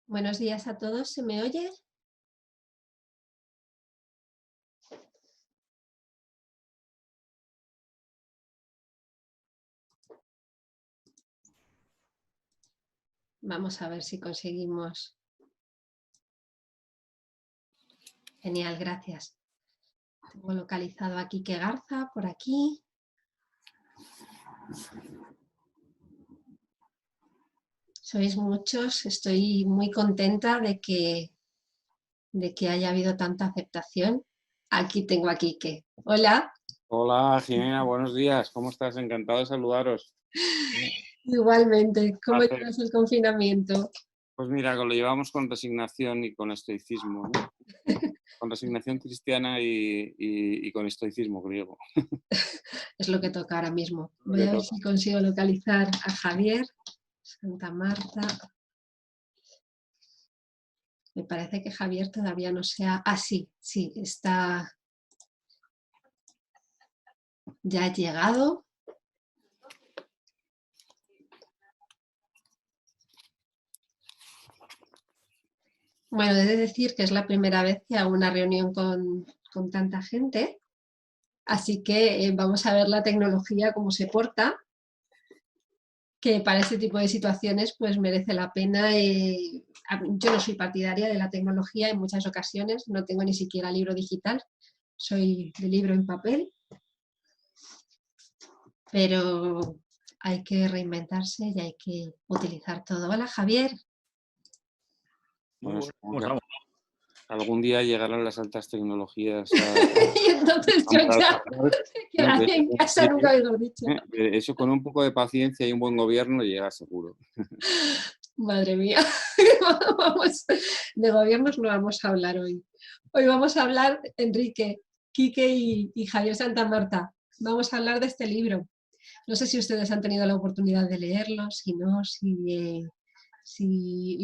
Buenos días a todos, ¿se me oye? Vamos a ver si conseguimos. Genial, gracias. Tengo localizado a Quique Garza por aquí. Sois muchos, estoy muy contenta de que haya habido tanta aceptación. Aquí tengo a Quique. Hola. Hola, Jimena, buenos días. ¿Cómo estás? Encantado de saludaros. Igualmente, ¿cómo Placer. llevas el confinamiento? Pues mira, lo llevamos con resignación y con estoicismo, ¿no? Con resignación cristiana y con estoicismo griego. Es lo que toca ahora mismo. Lo Voy que a ver toca. si consigo localizar a Javier, Santa Marta. Me parece que Javier todavía no sea... Ah, sí, sí, está... Ya ha llegado. Bueno, he de decir que es la primera vez que hago una reunión con tanta gente, así que vamos a ver la tecnología cómo se porta, que para este tipo de situaciones pues merece la pena. Yo no soy partidaria de la tecnología en muchas ocasiones, no tengo ni siquiera libro digital, soy de libro en papel, pero hay que reinventarse y hay que utilizar todo. Hola, Javier. Bueno, ¿Cómo estamos? algún día llegarán las altas tecnologías Y entonces yo al ya sector, me ¿no? quedaría en casa, nunca mejor dicho. Eso con un poco de paciencia y un buen gobierno llega seguro. Madre mía, vamos, de gobiernos no vamos a hablar hoy. Hoy vamos a hablar, Enrique, Quique y Javier Santa Marta. Vamos a hablar de este libro. No sé si ustedes han tenido la oportunidad de leerlo, si no, si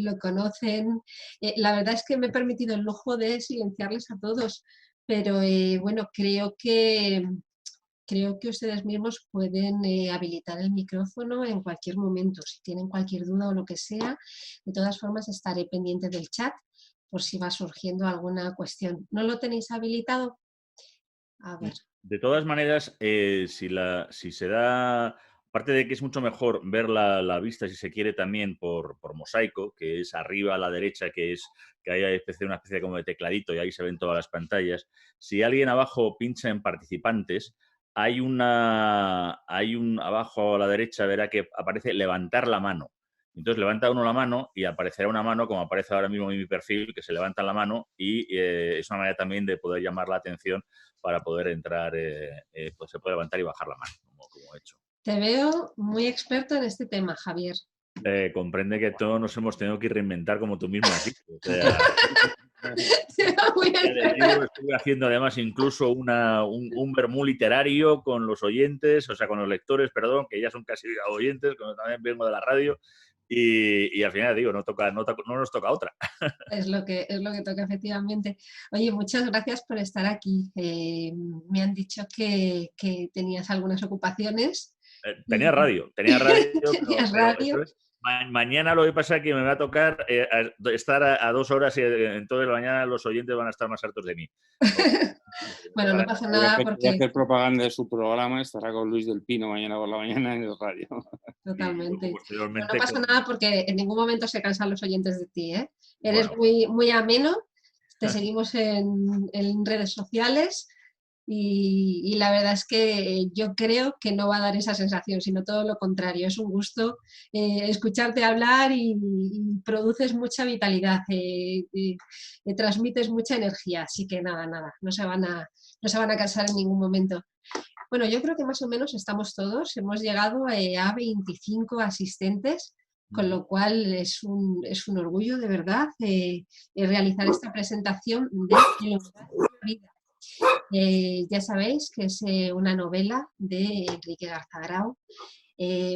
lo conocen. La verdad es que me he permitido el lujo de silenciarles a todos, pero bueno, creo que ustedes mismos pueden habilitar el micrófono en cualquier momento, si tienen cualquier duda o lo que sea. De todas formas, estaré pendiente del chat por si va surgiendo alguna cuestión. ¿No lo tenéis habilitado? A ver. De todas maneras, si se da, aparte de que es mucho mejor ver la vista, si se quiere, también por mosaico, que es arriba a la derecha, que hay una especie como de tecladito y ahí se ven todas las pantallas. Si alguien abajo pincha en participantes, hay un abajo a la derecha, verá que aparece levantar la mano. Entonces levanta uno la mano y aparecerá una mano, como aparece ahora mismo en mi perfil, que se levanta la mano y es una manera también de poder llamar la atención para poder entrar, pues se puede levantar y bajar la mano, como he hecho. Te veo muy experto en este tema, Javier. Comprende que todos nos hemos tenido que reinventar, como tú mismo has dicho. O sea, estuve haciendo además incluso un vermú literario con los oyentes, o sea, con los lectores, perdón, que ya son casi oyentes, como también vengo de la radio, y al final digo, no nos toca otra. Es lo que toca, efectivamente. Oye, muchas gracias por estar aquí. Me han dicho que tenías algunas ocupaciones. Tenía Y radio, tenías pero radio. mañana lo que pasa es que me va a tocar estar a 2 horas y entonces mañana los oyentes van a estar más hartos de mí. Bueno, no pasa nada Voy a porque hacer propaganda de su programa, estará con Luis del Pino mañana por la mañana en el radio. Y luego totalmente. Pero no posteriormente pasa nada porque en ningún momento se cansan los oyentes de ti, ¿eh? Eres bueno, muy, muy ameno. Te seguimos en redes sociales y la verdad es que yo creo que no va a dar esa sensación, sino todo lo contrario. Es un gusto escucharte hablar y produces mucha vitalidad, transmites mucha energía, así que nada, no se van a cansar en ningún momento. Bueno, yo creo que más o menos estamos todos, hemos llegado a 25 asistentes, con lo cual es un orgullo de verdad realizar esta presentación de El umbral de la vida. Ya sabéis que es una novela de Enrique Garza-Grau.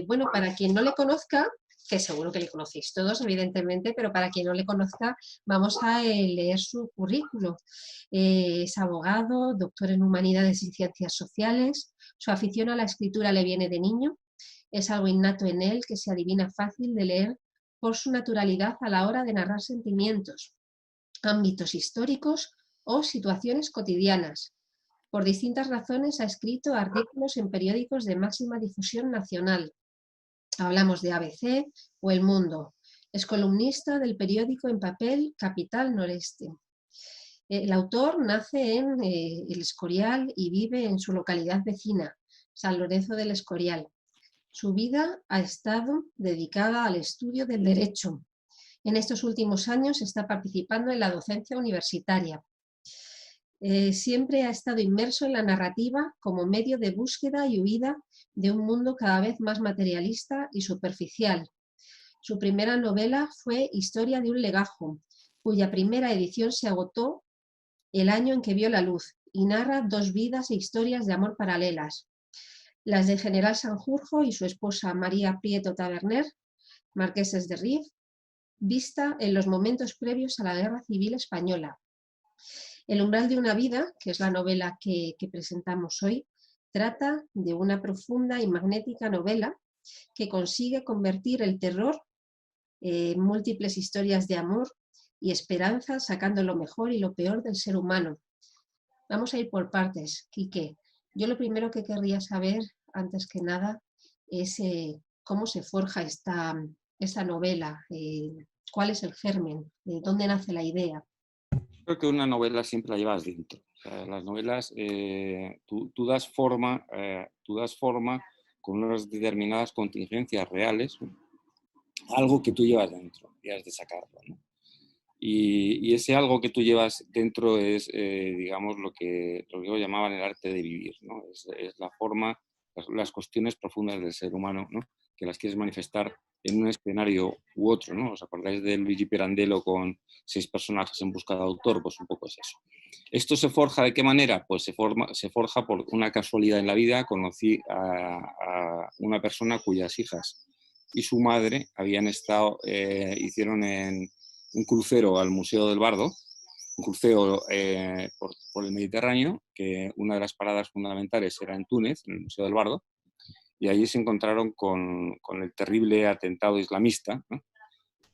Bueno, para quien no le conozca, que seguro que le conocéis todos, evidentemente, pero para quien no le conozca, vamos a leer su currículo. Es abogado, doctor en Humanidades y Ciencias Sociales. Su afición a la escritura le viene de niño. Es algo innato en él que se adivina fácil de leer por su naturalidad a la hora de narrar sentimientos, ámbitos históricos o situaciones cotidianas. Por distintas razones ha escrito artículos en periódicos de máxima difusión nacional. Hablamos de ABC o El Mundo. Es columnista del periódico en papel Capital Noreste. El autor nace en El Escorial y vive en su localidad vecina, San Lorenzo del Escorial. Su vida ha estado dedicada al estudio del derecho. En estos últimos años está participando en la docencia universitaria. Siempre ha estado inmerso en la narrativa como medio de búsqueda y huida de un mundo cada vez más materialista y superficial. Su primera novela fue Historia de un legajo, cuya primera edición se agotó el año en que vio la luz, y narra 2 vidas e historias de amor paralelas. Las de General Sanjurjo y su esposa María Prieto Taberner, marqueses de Rif, vista en los momentos previos a la Guerra Civil Española. El umbral de una vida, que es la novela que presentamos hoy, trata de una profunda y magnética novela que consigue convertir el terror en múltiples historias de amor y esperanza, sacando lo mejor y lo peor del ser humano. Vamos a ir por partes, Quique. Yo lo primero que querría saber, antes que nada, es cómo se forja esta novela, cuál es el germen, dónde nace la idea. Creo que una novela siempre la llevas dentro. O sea, las novelas, tú das forma con unas determinadas contingencias reales, algo que tú llevas dentro y has de sacarlo, ¿no? Y ese algo que tú llevas dentro es, digamos, lo que ellos llamaban el arte de vivir, ¿no? Es la forma, las cuestiones profundas del ser humano, ¿no? Que las quieres manifestar en un escenario u otro, ¿no? ¿Os acordáis de Luigi Pirandello con 6 personajes en busca de autor? Pues un poco es eso. ¿Esto se forja de qué manera? Pues se forja por una casualidad en la vida. Conocí a una persona cuyas hijas y su madre habían estado, hicieron un crucero al Museo del Bardo, un crucero por el Mediterráneo, que una de las paradas fundamentales era en Túnez, en el Museo del Bardo, y allí se encontraron con el terrible atentado islamista, ¿no?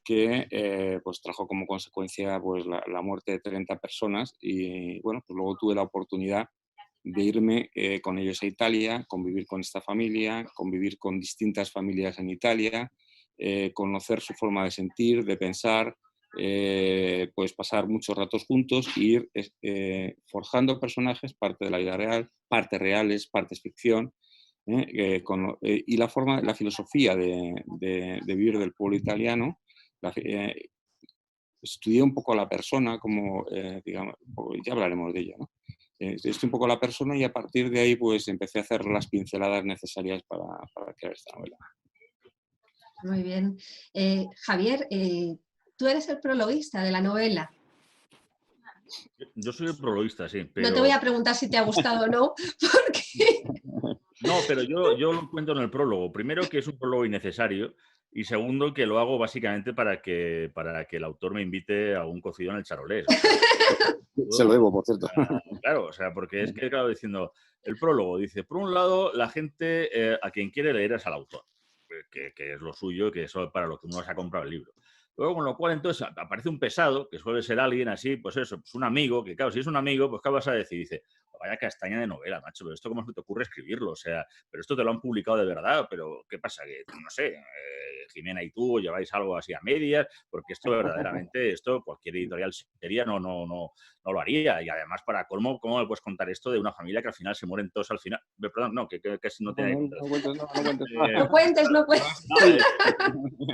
Que pues trajo como consecuencia pues, la muerte de 30 personas y bueno, pues luego tuve la oportunidad de irme con ellos a Italia, convivir con esta familia, convivir con distintas familias en Italia, conocer su forma de sentir, de pensar, pues pasar muchos ratos juntos y ir forjando personajes, parte de la vida real, partes reales, partes ficción, y la filosofía de vivir del pueblo italiano. Estudié un poco a la persona, como, digamos, ya hablaremos de ella, ¿no? Estudié un poco a la persona y a partir de ahí pues empecé a hacer las pinceladas necesarias para crear esta novela. Muy bien. Javier, tú eres el prologuista de la novela. Yo soy el prologuista, sí, pero... No te voy a preguntar si te ha gustado o no, porque... No, pero yo lo cuento en el prólogo. Primero, que es un prólogo innecesario, y segundo, que lo hago básicamente para que el autor me invite a un cocido en el Charolés. O sea, se lo debo, por cierto. Claro, o sea, porque es que, claro, diciendo, el prólogo dice, por un lado, la gente a quien quiere leer es al autor, que es lo suyo, que eso es para lo que uno se ha comprado el libro. Luego, con lo cual, entonces, aparece un pesado, que suele ser alguien así, pues eso, pues un amigo, que claro, si es un amigo, pues ¿qué vas a decir? Dice, vaya castaña de novela, macho, pero esto cómo se te ocurre escribirlo, o sea, pero esto te lo han publicado de verdad, pero ¿qué pasa? Que, no sé, Jimena y tú lleváis algo así a medias, porque esto verdaderamente, cualquier editorial seria no lo haría, y además, para colmo, ¿cómo me puedes contar esto de una familia que al final se mueren todos al final? Perdón, no, que casi no tiene... No cuentes. No cuentes.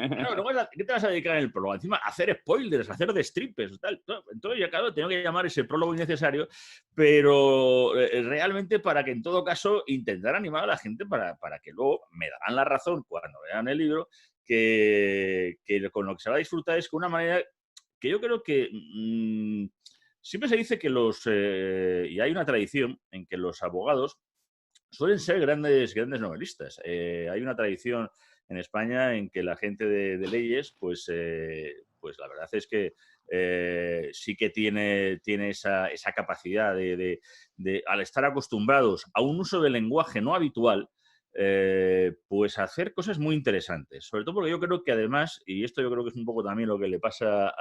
Claro, ¿qué te vas a dedicar en el prólogo? Encima, a hacer spoilers, a hacer destripes, tal. Entonces, ya claro, tengo que llamar ese prólogo innecesario, pero realmente para que en todo caso intentar animar a la gente para que luego me darán la razón cuando vean el libro, que con lo que se va a disfrutar es con una manera que yo creo que siempre se dice que y hay una tradición en que los abogados suelen ser grandes novelistas. Hay una tradición en España en que la gente de leyes, pues la verdad es que sí que tiene esa capacidad de, al estar acostumbrados a un uso del lenguaje no habitual, pues hacer cosas muy interesantes. Sobre todo porque yo creo que además, y esto yo creo que es un poco también lo que le pasa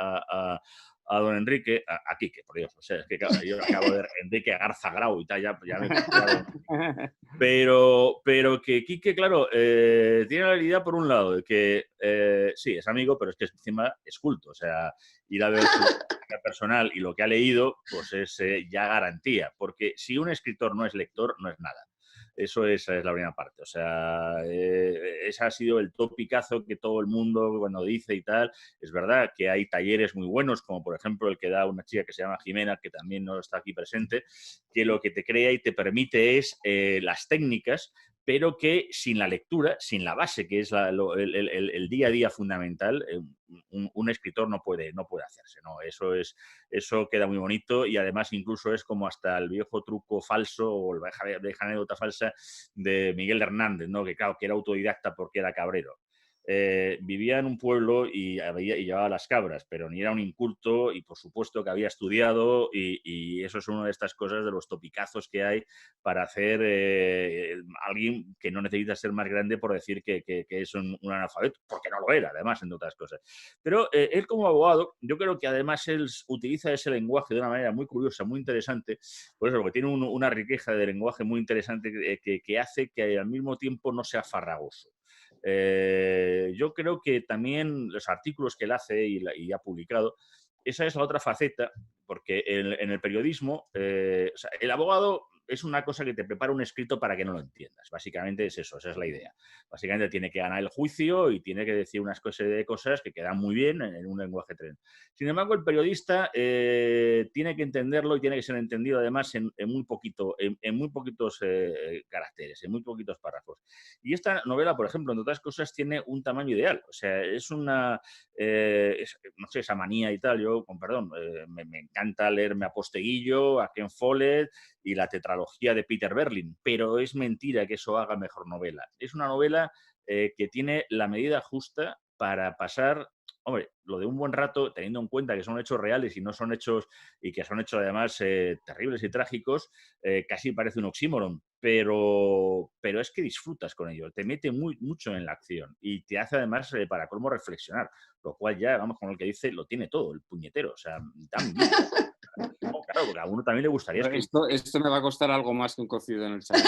a don Enrique, a Quique, por Dios, o sea, es que claro, yo acabo de Enrique Garza Grau y tal, ya me pero que Quique, claro, tiene la realidad por un lado, de que sí, es amigo, pero es que encima es culto, o sea, ir a ver su vida personal y lo que ha leído, pues es ya garantía, porque si un escritor no es lector, no es nada. Esa es la primera parte. O sea, ese ha sido el topicazo que todo el mundo cuando dice y tal. Es verdad que hay talleres muy buenos, como por ejemplo el que da una chica que se llama Jimena, que también no está aquí presente, que lo que te crea y te permite es las técnicas, pero que sin la lectura, sin la base, que es el día a día fundamental, un escritor no puede hacerse, ¿no? Eso queda muy bonito y además incluso es como hasta el viejo truco falso o la vieja anécdota falsa de Miguel Hernández, ¿no? Que claro, que era autodidacta porque era cabrero. Vivía en un pueblo y llevaba las cabras, pero ni era un inculto y por supuesto que había estudiado y eso es una de estas cosas de los topicazos que hay para hacer alguien que no necesita ser más grande por decir que es un analfabeto, porque no lo era, además, entre otras cosas. Pero él como abogado, yo creo que además él utiliza ese lenguaje de una manera muy curiosa, muy interesante, por eso, porque tiene una riqueza de lenguaje muy interesante que hace que al mismo tiempo no sea farragoso. Yo creo que también los artículos que él hace y ha publicado, esa es la otra faceta, porque en el periodismo, o sea, el abogado es una cosa que te prepara un escrito para que no lo entiendas. Básicamente es eso, esa es la idea. Básicamente tiene que ganar el juicio y tiene que decir unas cosas que quedan muy bien en un lenguaje tren. Sin embargo, el periodista tiene que entenderlo y tiene que ser entendido además en muy poquitos caracteres, en muy poquitos párrafos. Y esta novela, por ejemplo, entre otras cosas, tiene un tamaño ideal. O sea, es una, no sé, esa manía y tal. Yo, con perdón, me encanta leerme a Posteguillo, a Ken Follett y la tetralogía de Peter Berlin, pero es mentira que eso haga mejor novela. Es una novela que tiene la medida justa para pasar, hombre, lo de un buen rato, teniendo en cuenta que son hechos reales y no son hechos, y que son hechos además terribles y trágicos, casi parece un oxímoron, pero es que disfrutas con ello, te mete mucho en la acción y te hace además, para colmo, reflexionar, lo cual ya, vamos, con el que dice, lo tiene todo, el puñetero, o sea, tan bien. No, claro, porque a uno también le gustaría escribir. Esto me va a costar algo más que un cocido en el salón.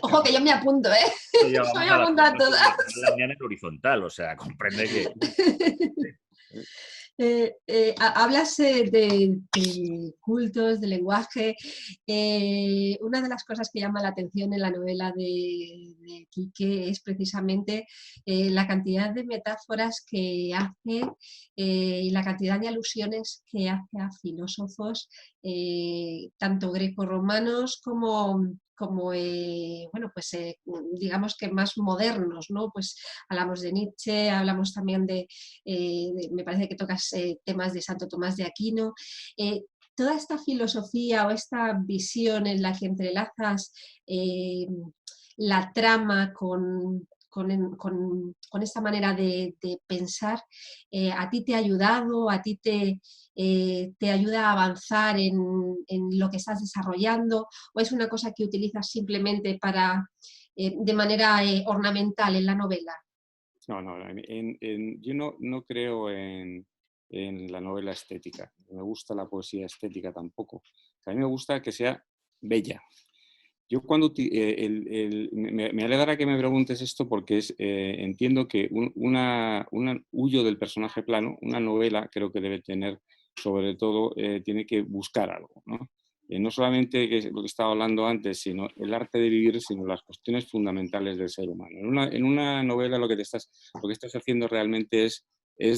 Ojo, que yo me apunto, ¿eh? Ya Yo vamos me a la apunto a todas. la mañana en horizontal, o sea, comprende que... Hablas de cultos, de lenguaje. Una de las cosas que llama la atención en la novela de Quique es precisamente la cantidad de metáforas que hace y la cantidad de alusiones que hace a filósofos, tanto grecorromanos como bueno, pues digamos que más modernos, ¿no? Pues hablamos de Nietzsche, hablamos también me parece que tocas temas de Santo Tomás de Aquino. Toda esta filosofía o esta visión en la que entrelazas la trama con esta manera de pensar, ¿a ti te ha ayudado? ¿A ti te ayuda a avanzar en lo que estás desarrollando? ¿O es una cosa que utilizas simplemente de manera ornamental en la novela? No, yo no creo en la novela estética. No me gusta la poesía estética tampoco. A mí me gusta que sea bella. Yo cuando me alegra que me preguntes esto porque entiendo que huyo del personaje plano. Una novela creo que debe tener, sobre todo, tiene que buscar algo, ¿no? No solamente lo que estaba hablando antes, sino el arte de vivir, sino las cuestiones fundamentales del ser humano. En una novela lo que estás haciendo realmente es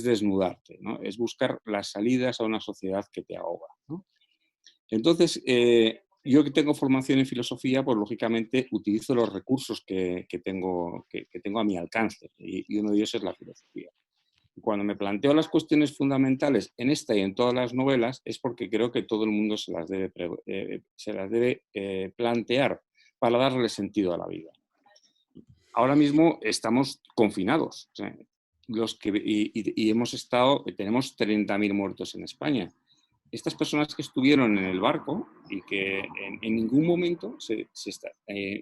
desnudarte, ¿no? Es buscar las salidas a una sociedad que te ahoga, ¿no? Entonces, yo que tengo formación en filosofía, pues lógicamente utilizo los recursos que tengo a mi alcance y uno de ellos es la filosofía. Cuando me planteo las cuestiones fundamentales en esta y en todas las novelas es porque creo que todo el mundo se las debe plantear para darle sentido a la vida. Ahora mismo estamos confinados, o sea, tenemos 30.000 muertos en España. estas personas que estuvieron en el barco y que en ningún momento,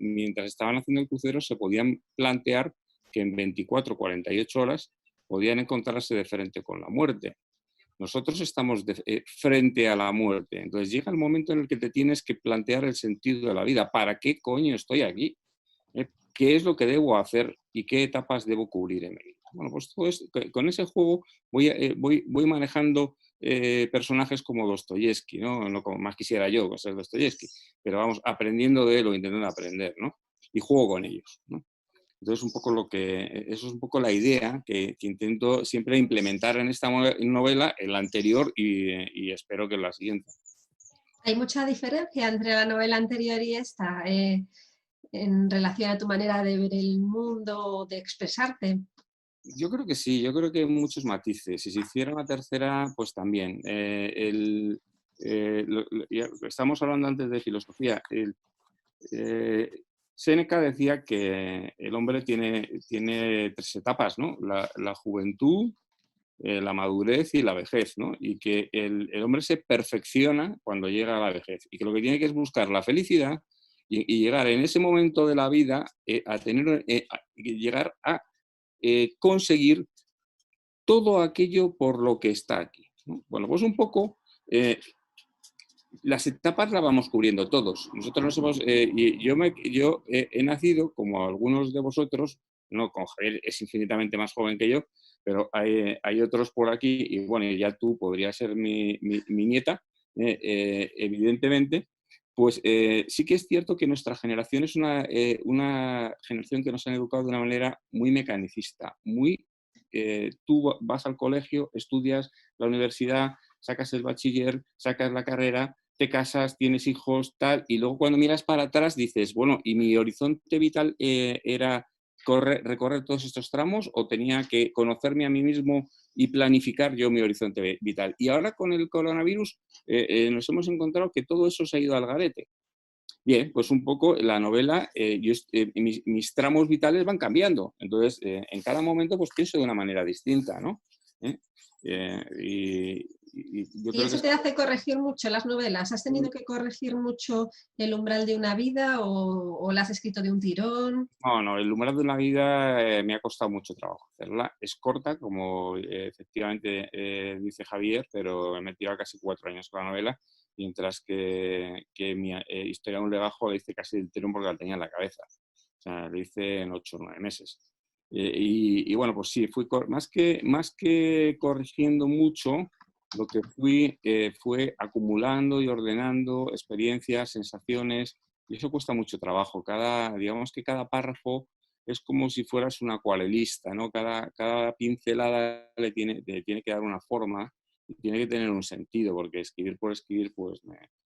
mientras estaban haciendo el crucero, se podían plantear que en 24 o 48 horas podían encontrarse de frente con la muerte. Nosotros estamos frente a la muerte. Entonces llega el momento en el que te tienes que plantear el sentido de la vida. ¿Para qué coño estoy aquí? ¿Qué es lo que debo hacer y qué etapas debo cubrir en mi vida? Bueno, pues todo esto, con ese juego voy manejando personajes como Dostoyevsky, ¿no? No como más quisiera yo ser Dostoyevsky, pero vamos aprendiendo de él o intentando aprender, ¿no? Y juego con ellos, ¿no? Entonces, eso es un poco la idea que intento siempre implementar en esta novela, en la anterior y espero que en la siguiente. ¿Hay mucha diferencia entre la novela anterior y esta en relación a tu manera de ver el mundo o de expresarte? Yo creo que sí, yo creo que hay muchos matices. Si se hiciera una tercera, pues también. Estamos hablando antes de filosofía. Séneca decía que el hombre tiene 3 etapas, ¿no? La juventud, la madurez y la vejez, ¿no? Y que el hombre se perfecciona cuando llega a la vejez y que lo que tiene que es buscar la felicidad y llegar en ese momento de la vida llegar a conseguir todo aquello por lo que está aquí, ¿no? Bueno, pues un poco las etapas las vamos cubriendo todos. Nosotros nos hemos, yo he nacido, como algunos de vosotros, no, con Javier es infinitamente más joven que yo, pero hay otros por aquí, y bueno, ya tú podrías ser mi nieta, evidentemente. Pues sí que es cierto que nuestra generación es una generación que nos han educado de una manera muy mecanicista, tú vas al colegio, estudias la universidad, sacas el bachiller, sacas la carrera, te casas, tienes hijos, tal, y luego cuando miras para atrás dices, bueno, ¿y mi horizonte vital era recorrer todos estos tramos o tenía que conocerme a mí mismo y planificar yo mi horizonte vital? Y ahora con el coronavirus nos hemos encontrado que todo eso se ha ido al garete. Bien, pues un poco la novela, mis tramos vitales van cambiando. Entonces, en cada momento pues pienso de una manera distinta, ¿no? Yo ¿Y creo eso que te hace corregir mucho las novelas? ¿Has tenido que corregir mucho el umbral de una vida o la has escrito de un tirón? no, el umbral de una vida me ha costado mucho trabajo hacerla. Es corta, como efectivamente dice Javier, pero me he tirado casi 4 años con la novela, mientras que mi historia de un legajo le hice casi el tirón porque la tenía en la cabeza. O sea, lo hice en 8 o 9 meses. Y bueno, pues sí, más que corrigiendo mucho, lo que fue acumulando y ordenando experiencias, sensaciones, y eso cuesta mucho trabajo. Digamos que cada párrafo es como si fueras una acuarelista, ¿no? Cada pincelada le tiene que dar una forma y tiene que tener un sentido, porque escribir por escribir pues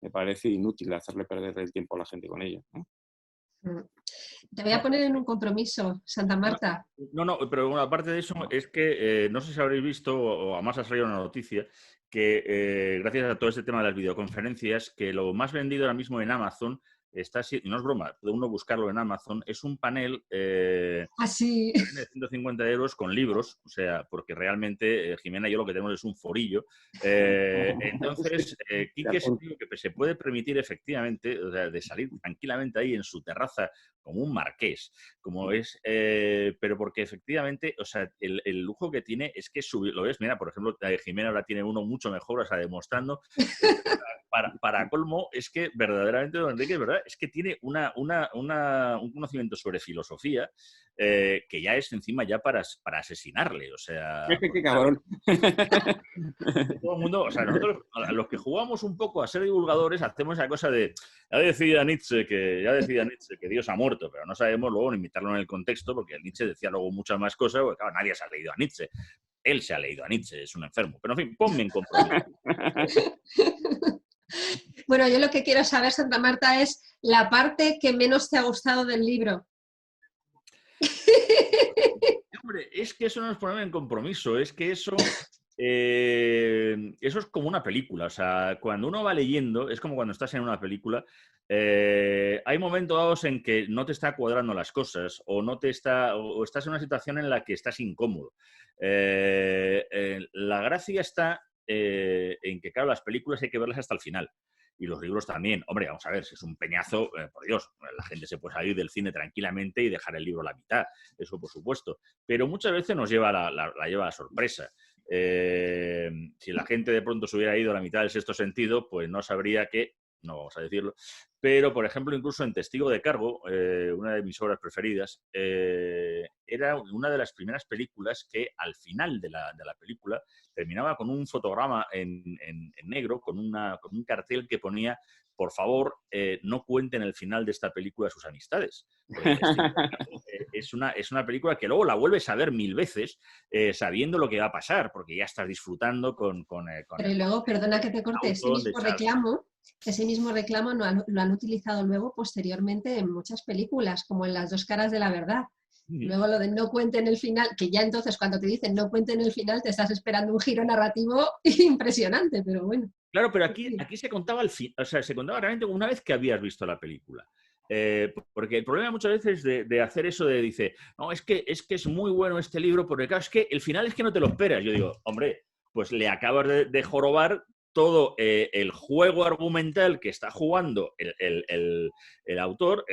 me parece inútil hacerle perder el tiempo a la gente con ello, ¿no? Te voy a poner en un compromiso, Santa Marta. No, pero bueno, aparte de eso, es que no sé si habréis visto, o además ha salido una noticia, que gracias a todo este tema de las videoconferencias, que lo más vendido ahora mismo en Amazon está, y no es broma, puede uno buscarlo en Amazon, es un panel Así. de 150 euros con libros, o sea, porque realmente Jimena y yo lo que tenemos es un forillo. Entonces, Quique es el tío que se puede permitir efectivamente, o sea, de salir tranquilamente ahí en su terraza como un marqués, como es, pero porque efectivamente, o sea, el lujo que tiene es que lo ves, mira, por ejemplo, Jimena ahora tiene uno mucho mejor, o sea, demostrando. Para colmo, es que verdaderamente, don Enrique, es verdad, es que tiene un conocimiento sobre filosofía que ya es encima ya para asesinarle, o sea... ¡Qué cabrón! Todo el mundo, o sea, nosotros, a los que jugamos un poco a ser divulgadores, hacemos esa cosa de, ya decía Nietzsche que Dios ha muerto, pero no sabemos luego imitarlo en el contexto, porque Nietzsche decía luego muchas más cosas, porque claro, nadie se ha leído a Nietzsche. Él se ha leído a Nietzsche, es un enfermo. Pero en fin, ponme en compromiso. Bueno, yo lo que quiero saber, Santa Marta, es la parte que menos te ha gustado del libro. Hombre, es que eso no es ponerme en compromiso, es que eso es como una película. O sea, cuando uno va leyendo, es como cuando estás en una película, hay momentos dados en que no te está cuadrando las cosas o estás en una situación en la que estás incómodo. La gracia está en que, claro, las películas hay que verlas hasta el final. Y los libros también. Hombre, vamos a ver, si es un peñazo, por Dios, la gente se puede salir del cine tranquilamente y dejar el libro a la mitad, eso por supuesto. Pero muchas veces nos lleva la lleva la sorpresa. Si la gente de pronto se hubiera ido a la mitad del Sexto Sentido, pues no sabría que, no vamos a decirlo, pero por ejemplo incluso en Testigo de Cargo, una de mis obras preferidas, era una de las primeras películas que al final de la película terminaba con un fotograma en negro, con un cartel que ponía: por favor, no cuenten el final de esta película a sus amistades. Es una película que luego la vuelves a ver 1000 veces sabiendo lo que va a pasar, porque ya estás disfrutando con Pero luego, perdona que te corte, ese mismo reclamo lo han utilizado luego posteriormente en muchas películas, como en Las dos caras de la verdad. Luego lo de no cuenten el final, que ya entonces cuando te dicen no cuenten el final te estás esperando un giro narrativo impresionante, pero bueno. Claro, pero aquí se contaba o sea, se contaba realmente una vez que habías visto la película. Porque el problema muchas veces de hacer eso dice, no, es que es muy bueno este libro, porque claro, es que el final es que no te lo esperas. Yo digo, hombre, pues le acabas de jorobar todo el juego argumental que está jugando el autor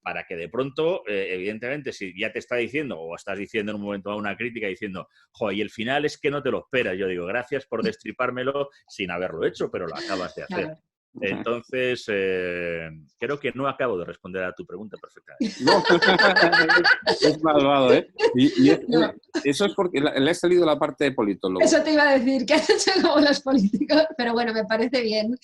para que de pronto, evidentemente, si ya te está diciendo o estás diciendo en un momento a una crítica diciendo, joder, y el final es que no te lo esperas. Yo digo, gracias por destripármelo sin haberlo hecho, pero lo acabas de hacer. Claro. Entonces, creo que no acabo de responder a tu pregunta perfectamente. No, es malvado, ¿eh? No. Eso es porque le ha salido la parte de politólogo. Eso te iba a decir, que has hecho como los políticos, pero bueno, me parece bien.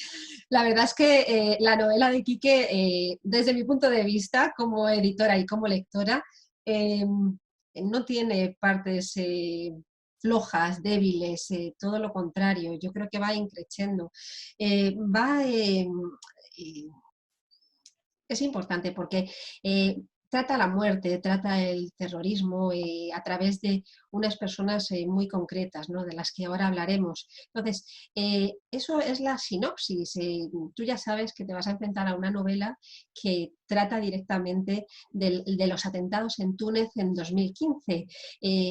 La verdad es que la novela de Quique, desde mi punto de vista, como editora y como lectora, no tiene partes flojas, débiles, todo lo contrario. Yo creo que va increciendo. Es importante porque trata la muerte, trata el terrorismo a través de unas personas muy concretas, ¿no? De las que ahora hablaremos. Entonces, eso es la sinopsis. Tú ya sabes que te vas a enfrentar a una novela que trata directamente de los atentados en Túnez en 2015.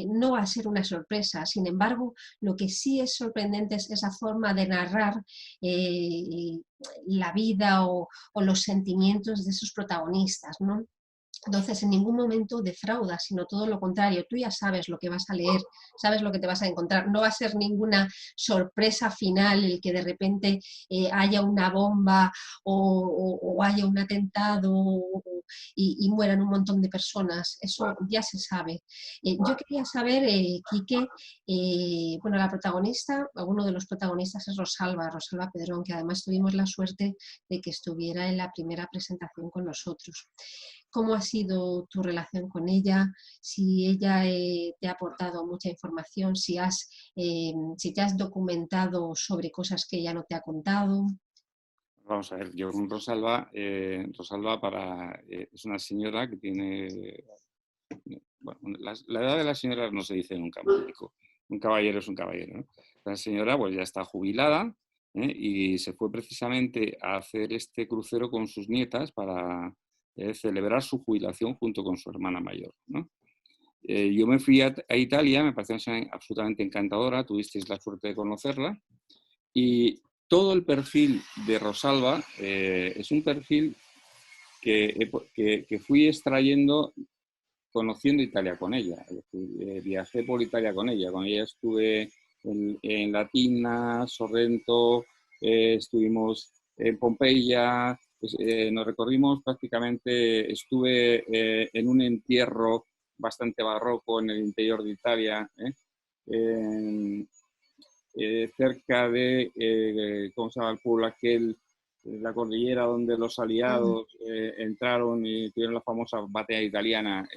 No va a ser una sorpresa. Sin embargo, lo que sí es sorprendente es esa forma de narrar la vida o los sentimientos de esos protagonistas, ¿no? Entonces, en ningún momento defrauda, sino todo lo contrario. Tú ya sabes lo que vas a leer, sabes lo que te vas a encontrar. No va a ser ninguna sorpresa final el que de repente haya una bomba o haya un atentado y mueran un montón de personas. Eso ya se sabe. Yo quería saber, Quique, bueno, la protagonista, uno de los protagonistas es Rosalba Pedrón, que además tuvimos la suerte de que estuviera en la primera presentación con nosotros. ¿Cómo ha sido tu relación con ella? Si ella te ha aportado mucha información, si te has documentado sobre cosas que ella no te ha contado. Vamos a ver, yo con Rosalba, es una señora que tiene... Bueno, la edad de la señora no se dice nunca, Mónico. Un caballero es un caballero, ¿no? La señora pues ya está jubilada y se fue precisamente a hacer este crucero con sus nietas para celebrar su jubilación junto con su hermana mayor, ¿no? Yo me fui a Italia, me pareció absolutamente encantadora, tuvisteis la suerte de conocerla, y todo el perfil de Rosalba es un perfil que fui extrayendo conociendo Italia con ella. Viajé por Italia con ella estuve en Latina, Sorrento, estuvimos en Pompeya, nos recorrimos prácticamente, estuve en un entierro bastante barroco en el interior de Italia, cerca de, ¿cómo se llama el pueblo aquel? La cordillera donde los aliados entraron y tuvieron la famosa batalla italiana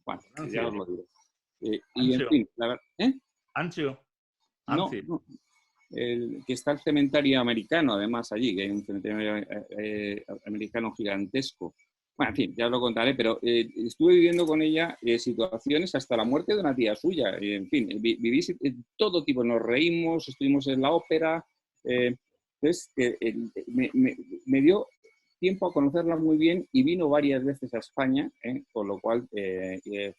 bueno, ya os lo digo. Y en fin, la verdad... Anzio. No, que está el cementerio americano, además, allí, que hay un cementerio americano gigantesco. Bueno, en fin, ya os lo contaré, pero estuve viviendo con ella situaciones hasta la muerte de una tía suya. En fin, viví todo tipo, nos reímos, estuvimos en la ópera... Entonces, me dio tiempo a conocerla muy bien y vino varias veces a España, con lo cual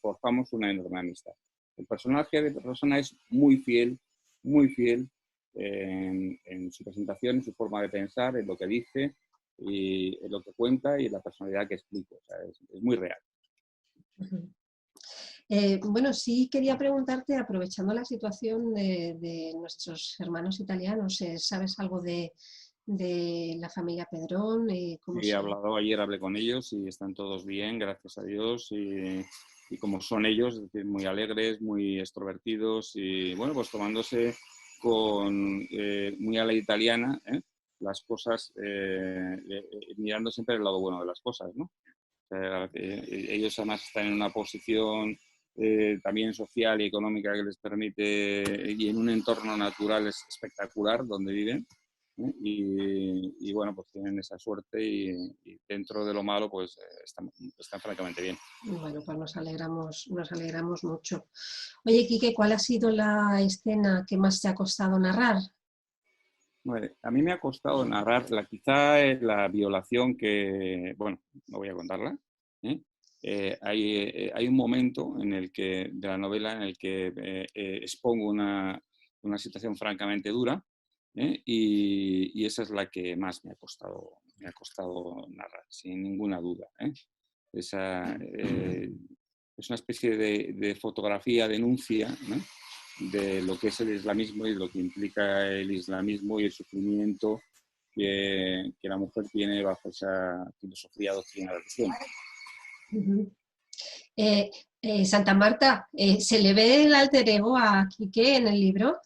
forjamos una enorme amistad. El personaje de persona es muy fiel, en su presentación, en su forma de pensar, en lo que dice, y en lo que cuenta y en la personalidad que explica. O sea, es muy real. Bueno, sí quería preguntarte, aprovechando la situación de nuestros hermanos italianos, ¿sabes algo de la familia Pedrón? ¿Cómo Sí, he se...? hablado, ayer hablé con ellos y están todos bien, gracias a Dios. Y como son ellos, es decir, muy alegres, muy extrovertidos y, bueno, pues tomándose muy a la italiana, las cosas, mirando siempre el lado bueno de las cosas, ¿no? Ellos además están en una posición también social y económica que les permite, y en un entorno natural espectacular donde viven, ¿eh? Y bueno, pues tienen esa suerte y dentro de lo malo pues están francamente bien. Bueno, pues nos alegramos mucho. Oye, Quique, ¿cuál ha sido la escena que más te ha costado narrar? Bueno, a mí me ha costado narrar quizá la violación que, bueno, no voy a contarla, ¿eh? Hay un momento de la novela en el que expongo una situación francamente dura, y esa es la que más me ha costado narrar, sin ninguna duda, ¿eh? Es una especie de fotografía, denuncia, ¿no?, de lo que es el islamismo y lo que implica el islamismo y el sufrimiento que la mujer tiene bajo esa filosofía doctrina de religión. Santa Marta, ¿se le ve el alter ego a Quique en el libro?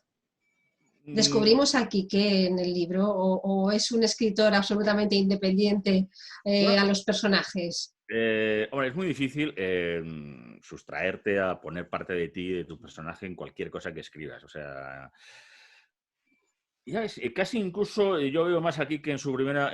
¿Descubrimos a Quique en el libro o es un escritor absolutamente independiente a los personajes? Hombre, es muy difícil sustraerte a poner parte de ti, de tu personaje, en cualquier cosa que escribas. O sea, ya casi incluso yo veo más aquí que en su primera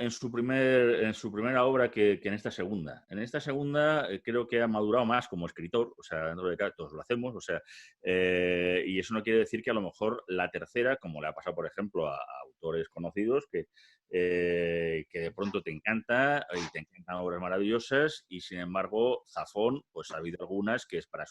obra que en esta segunda. En esta segunda creo que ha madurado más como escritor, o sea, dentro de que todos lo hacemos, o sea, y eso no quiere decir que a lo mejor la tercera, como le ha pasado, por ejemplo, a autores conocidos, que de pronto te encanta y te encantan obras maravillosas, y sin embargo, Zafón, pues ha habido algunas que es para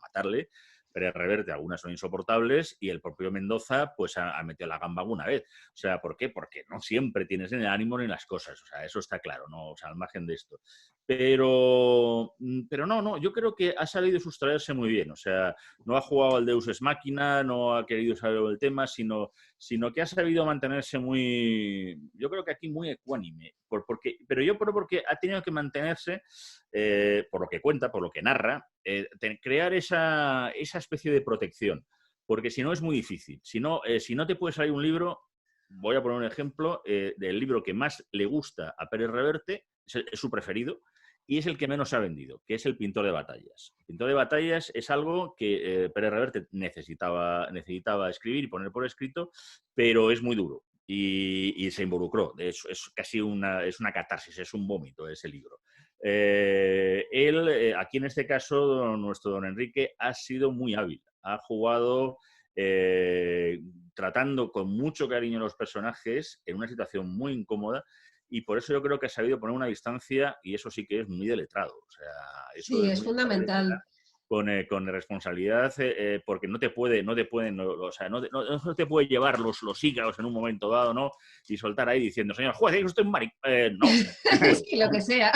matarle. Pérez Reverte, algunas son insoportables, y el propio Mendoza pues ha metido la gamba alguna vez. O sea, ¿por qué? Porque no siempre tienes en el ánimo ni las cosas, o sea, eso está claro, ¿no? O sea, al margen de esto. Pero no, yo creo que ha sabido sustraerse muy bien, o sea, no ha jugado al Deus Ex Machina, no ha querido saber el tema, sino que ha sabido mantenerse muy, yo creo que aquí muy ecuánime, pero yo creo porque ha tenido que mantenerse, por lo que cuenta, por lo que narra, crear esa especie de protección, porque si no es muy difícil. Si no te puede salir un libro, voy a poner un ejemplo del libro que más le gusta a Pérez Reverte, es su preferido, y es el que menos ha vendido, que es El pintor de batallas. El pintor de batallas es algo que Pérez Reverte necesitaba escribir y poner por escrito, pero es muy duro y se involucró. Es casi una catarsis, es un vómito ese libro. Él, aquí en este caso, nuestro don Enrique ha sido muy hábil, ha jugado tratando con mucho cariño a los personajes en una situación muy incómoda, y por eso yo creo que ha sabido poner una distancia, y eso sí que es muy de letrado. O sea, eso Sí, es es muy de fundamental. con responsabilidad, porque no te puede llevar los hígados en un momento dado, ¿no? Y soltar ahí diciendo, señor juez, ¿es usted un marico? No. Sí, lo que sea.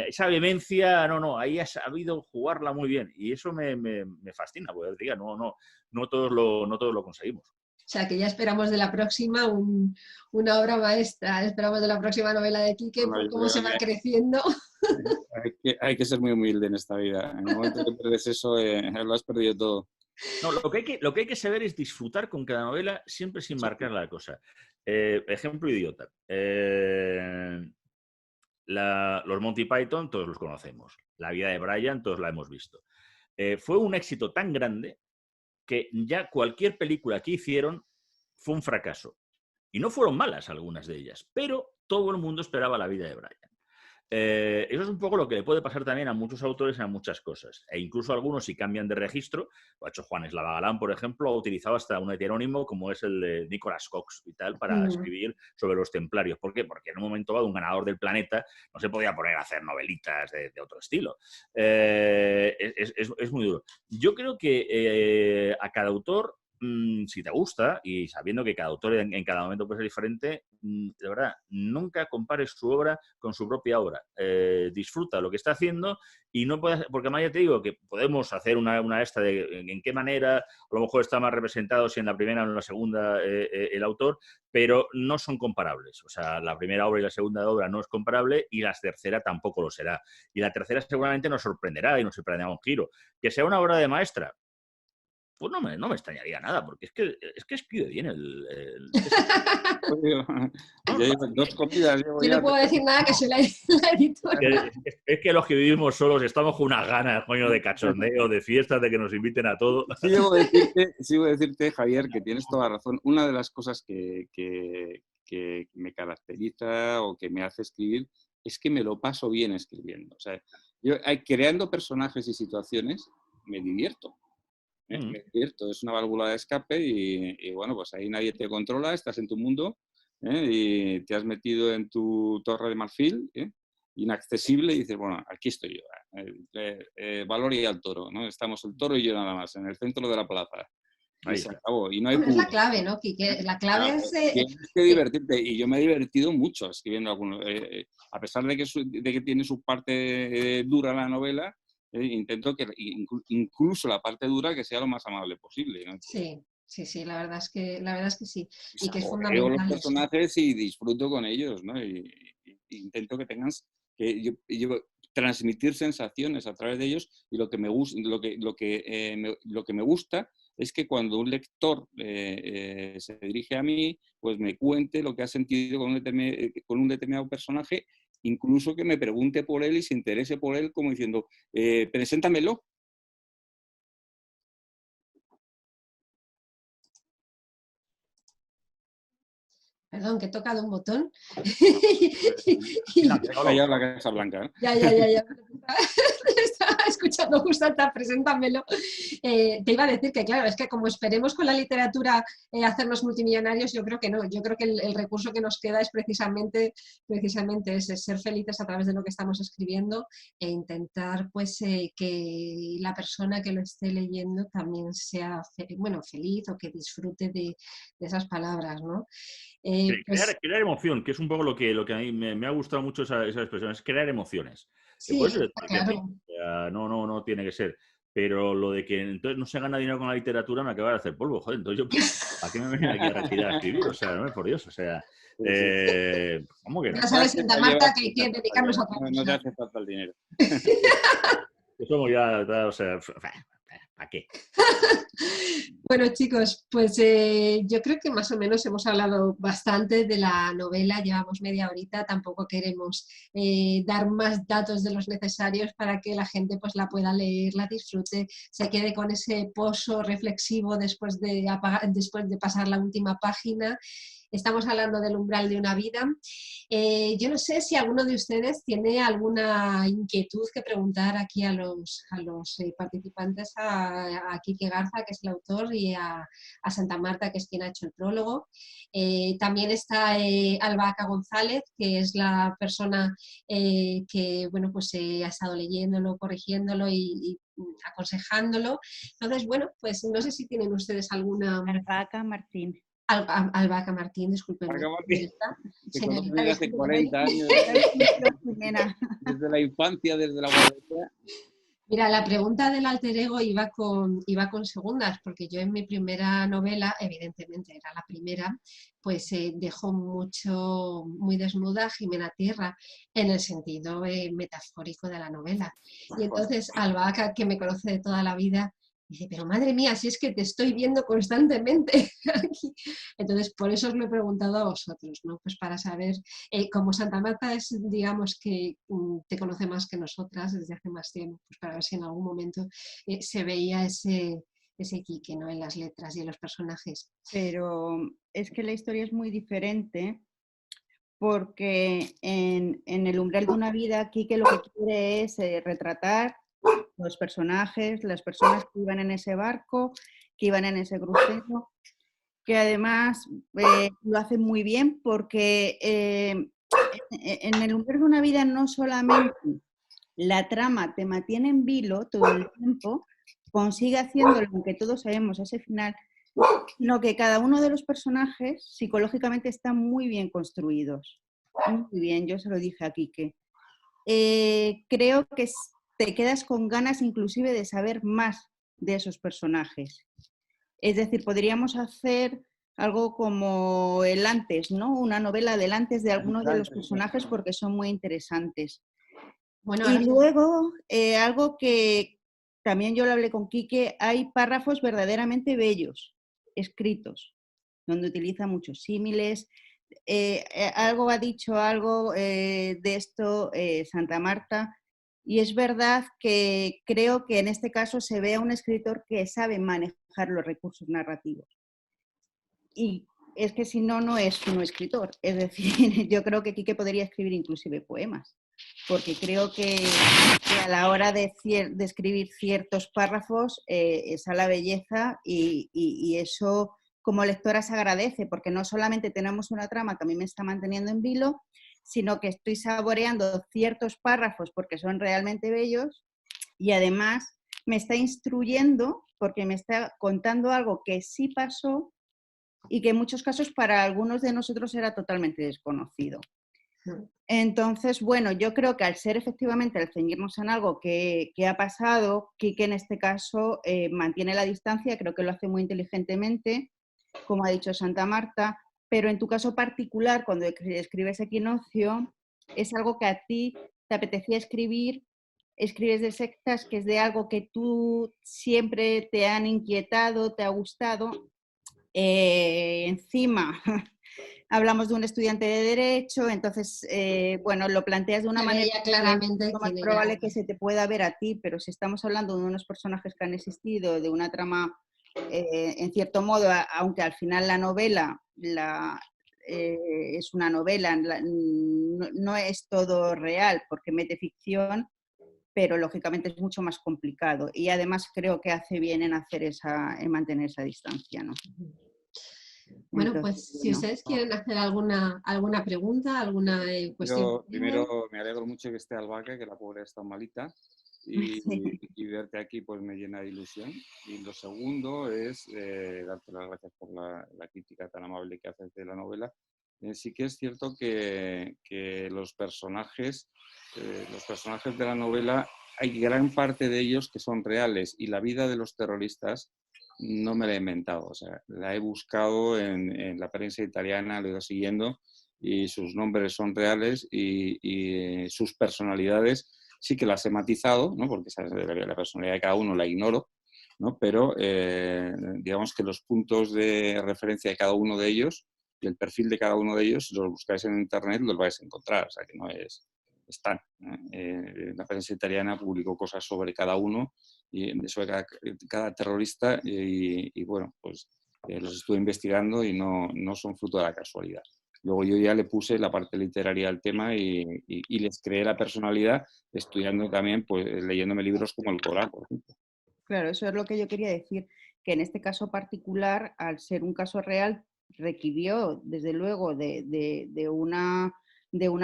Esa vehemencia, ahí has sabido jugarla muy bien, y eso me fascina, porque diga, no todos lo conseguimos. O sea, que ya esperamos de la próxima una obra maestra, esperamos de la próxima novela de Quique Bueno, por yo cómo se creo va creciendo. hay que ser muy humilde en esta vida. En el momento que pierdes eso, lo has perdido todo. No, lo que hay que saber es disfrutar con cada novela, siempre sin marcar la cosa. Ejemplo idiota. Los Monty Python, todos los conocemos. La vida de Brian, todos la hemos visto. Fue un éxito tan grande que ya cualquier película que hicieron fue un fracaso. Y no fueron malas algunas de ellas, pero todo el mundo esperaba la vida de Brian. Eso es un poco lo que le puede pasar también a muchos autores en muchas cosas. E incluso algunos, si cambian de registro, lo ha hecho Juan Eslava Galán, por ejemplo, ha utilizado hasta un heterónimo como es el de Nicholas Cox y tal, para escribir sobre los templarios. ¿Por qué? Porque en un momento dado un ganador del planeta no se podía poner a hacer novelitas de otro estilo. Es muy duro. Yo creo que a cada autor si te gusta, y sabiendo que cada autor en cada momento puede ser diferente, de verdad, nunca compares su obra con su propia obra. Disfruta lo que está haciendo y no puedes, porque además ya te digo que podemos hacer una esta de en qué manera, a lo mejor está más representado si en la primera o en la segunda el autor, pero no son comparables. O sea, la primera obra y la segunda obra no es comparable y la tercera tampoco lo será. Y la tercera seguramente nos sorprenderá y nos sorprenderá un giro. Que sea una obra de maestra, pues no me extrañaría nada, porque es que escribe bien Yo llevo 2 comidas, llevo Yo ya. no puedo decir nada que soy la editora. Es que los que vivimos solos estamos con unas ganas, coño, de cachondeo, de fiestas, de que nos inviten a todo. Sí, debo decirte, Javier, que tienes toda razón. Una de las cosas que me caracteriza o que me hace escribir es que me lo paso bien escribiendo. O sea, yo creando personajes y situaciones me divierto. Me divierto, es una válvula de escape y bueno, pues ahí nadie te controla, estás en tu mundo y te has metido en tu torre de marfil, inaccesible, y dices, bueno, aquí estoy yo, Valoria al toro, ¿no? Estamos el toro y yo nada más, en el centro de la plaza. Y se acabó, y no hay Bueno, es la público. clave, ¿no, Quique? La clave es... Tienes que divertirte, y yo me he divertido mucho escribiendo algunos. A pesar de que tiene su parte dura la novela, intento que incluso la parte dura que sea lo más amable posible, ¿no? Sí, la verdad es que sí. Y que es Saboreo los fundamental eso. personajes y disfruto con ellos, ¿no? Y intento que tengan, yo transmitir sensaciones a través de ellos, y lo que me gusta es que cuando un lector se dirige a mí, pues me cuente lo que ha sentido con un determinado personaje, incluso que me pregunte por él y se interese por él, como diciendo, preséntamelo. Perdón, que he tocado un botón. Ha callado la Casa Blanca, ¿no? Ya. Estaba escuchando justo hasta preséntamelo. Te iba a decir que, claro, es que como esperemos con la literatura hacernos multimillonarios, yo creo que no. Yo creo que el recurso que nos queda es precisamente ese, ser felices a través de lo que estamos escribiendo e intentar pues que la persona que lo esté leyendo también sea feliz o que disfrute de esas palabras, ¿no? Crear emoción, que es un poco lo que a mí me ha gustado mucho esa expresión, es crear emociones. Sí, Por eso claro. no tiene que ser. Pero lo de que entonces no se gana dinero con la literatura me acaba de hacer polvo, joder. Entonces yo, ¿a qué me viene aquí a retirar a escribir? O sea, no es por Dios, o sea... ¿cómo que no? Ya sabes, Santa Marta, que hay que dedicarnos a otra cosa. No te hace falta el dinero. Somos ya, o sea... ¿Para qué? Bueno, chicos, pues yo creo que más o menos hemos hablado bastante de la novela, llevamos media horita, tampoco queremos dar más datos de los necesarios para que la gente pues la pueda leer, la disfrute, se quede con ese pozo reflexivo después de pasar la última página. Estamos hablando del umbral de una vida. Yo no sé si alguno de ustedes tiene alguna inquietud que preguntar aquí a los participantes, a Quique Garza, que es el autor, y a Santa Marta, que es quien ha hecho el prólogo. También está Albahaca González, que es la persona que bueno, pues, ha estado leyéndolo, corrigiéndolo y aconsejándolo. Entonces, bueno, pues no sé si tienen ustedes alguna... Albahaca Martín. Albahaca Martín, discúlpenme. Albahaca Martín. Señorita, hace 40 años, desde la infancia, desde la guardería. Mira, la pregunta del alter ego iba con segundas, porque yo en mi primera novela, evidentemente era la primera, pues dejó muy desnuda a Jimena Tierra, en el sentido metafórico de la novela. Y entonces Albahaca, que me conoce de toda la vida, dice, pero madre mía, si es que te estoy viendo constantemente aquí. Entonces, por eso os lo he preguntado a vosotros, ¿no? Pues para saber, como Santa Marta es, digamos, que te conoce más que nosotras desde hace más tiempo, pues para ver si en algún momento se veía ese Quique, ¿no? En las letras y en los personajes. Pero es que la historia es muy diferente, porque en el umbral de una vida, Quique lo que quiere es retratar los personajes, las personas que iban en ese barco, que iban en ese crucero, que además lo hacen muy bien, porque en el umbral de una vida no solamente la trama te mantiene en vilo todo el tiempo, consigue haciéndolo, aunque todos sabemos ese final No, que cada uno de los personajes psicológicamente están muy bien construidos. Muy bien, yo se lo dije a Quique. Creo que te quedas con ganas inclusive de saber más de esos personajes. Es decir, podríamos hacer algo como el antes, ¿no? Una novela del antes de algunos de los personajes porque son muy interesantes. Bueno, Y luego, algo que también yo lo hablé con Quique, hay párrafos verdaderamente bellos, escritos, donde utiliza muchos símiles. Algo ha dicho algo de esto Santa Marta, y es verdad que creo que en este caso se ve a un escritor que sabe manejar los recursos narrativos. Y es que si no, no es un escritor. Es decir, yo creo que Quique podría escribir inclusive poemas, porque creo que a la hora de escribir ciertos párrafos esa la belleza y eso como lectora se agradece, porque no solamente tenemos una trama que a mí me está manteniendo en vilo, sino que estoy saboreando ciertos párrafos porque son realmente bellos y además me está instruyendo porque me está contando algo que sí pasó y que en muchos casos para algunos de nosotros era totalmente desconocido. Entonces, bueno, yo creo que al ser efectivamente, al ceñirnos en algo que ha pasado, Quique en este caso mantiene la distancia, creo que lo hace muy inteligentemente, como ha dicho Santa Marta, pero en tu caso particular, cuando escribes Equinoccio, es algo que a ti te apetecía escribir, escribes de sectas, que es de algo que tú siempre te han inquietado, te ha gustado. Encima hablamos de un estudiante de Derecho, entonces, bueno, lo planteas de una manera claramente lo más probable que se te pueda ver a ti, pero si estamos hablando de unos personajes que han existido, de una trama, en cierto modo, aunque al final la novela es una novela, no es todo real, porque mete ficción, pero lógicamente es mucho más complicado. Y además creo que hace bien en mantener esa distancia, ¿no? Bueno, Entonces, pues si ustedes quieren hacer alguna pregunta, alguna cuestión. Primero me alegro mucho que esté Albaca, que la pobre está malita, y verte aquí pues me llena de ilusión. Y lo segundo es darte las gracias por la crítica tan amable que haces de la novela. Sí que es cierto que los personajes de la novela, hay gran parte de ellos que son reales, y la vida de los terroristas no me la he inventado, o sea, la he buscado en la prensa italiana, lo he ido siguiendo, y sus nombres son reales y sus personalidades sí que las he matizado, ¿no? Porque la personalidad de cada uno la ignoro, ¿no? Pero digamos que los puntos de referencia de cada uno de ellos y el perfil de cada uno de ellos, si los buscáis en internet, los vais a encontrar, o sea que no es... Están. La prensa italiana publicó cosas sobre cada uno, y sobre cada terrorista, y bueno, pues los estuve investigando y no son fruto de la casualidad. Luego yo ya le puse la parte literaria al tema y les creé la personalidad estudiando también, pues leyéndome libros como el Corán, por ejemplo. Claro, eso es lo que yo quería decir, que en este caso particular, al ser un caso real, requirió desde luego de una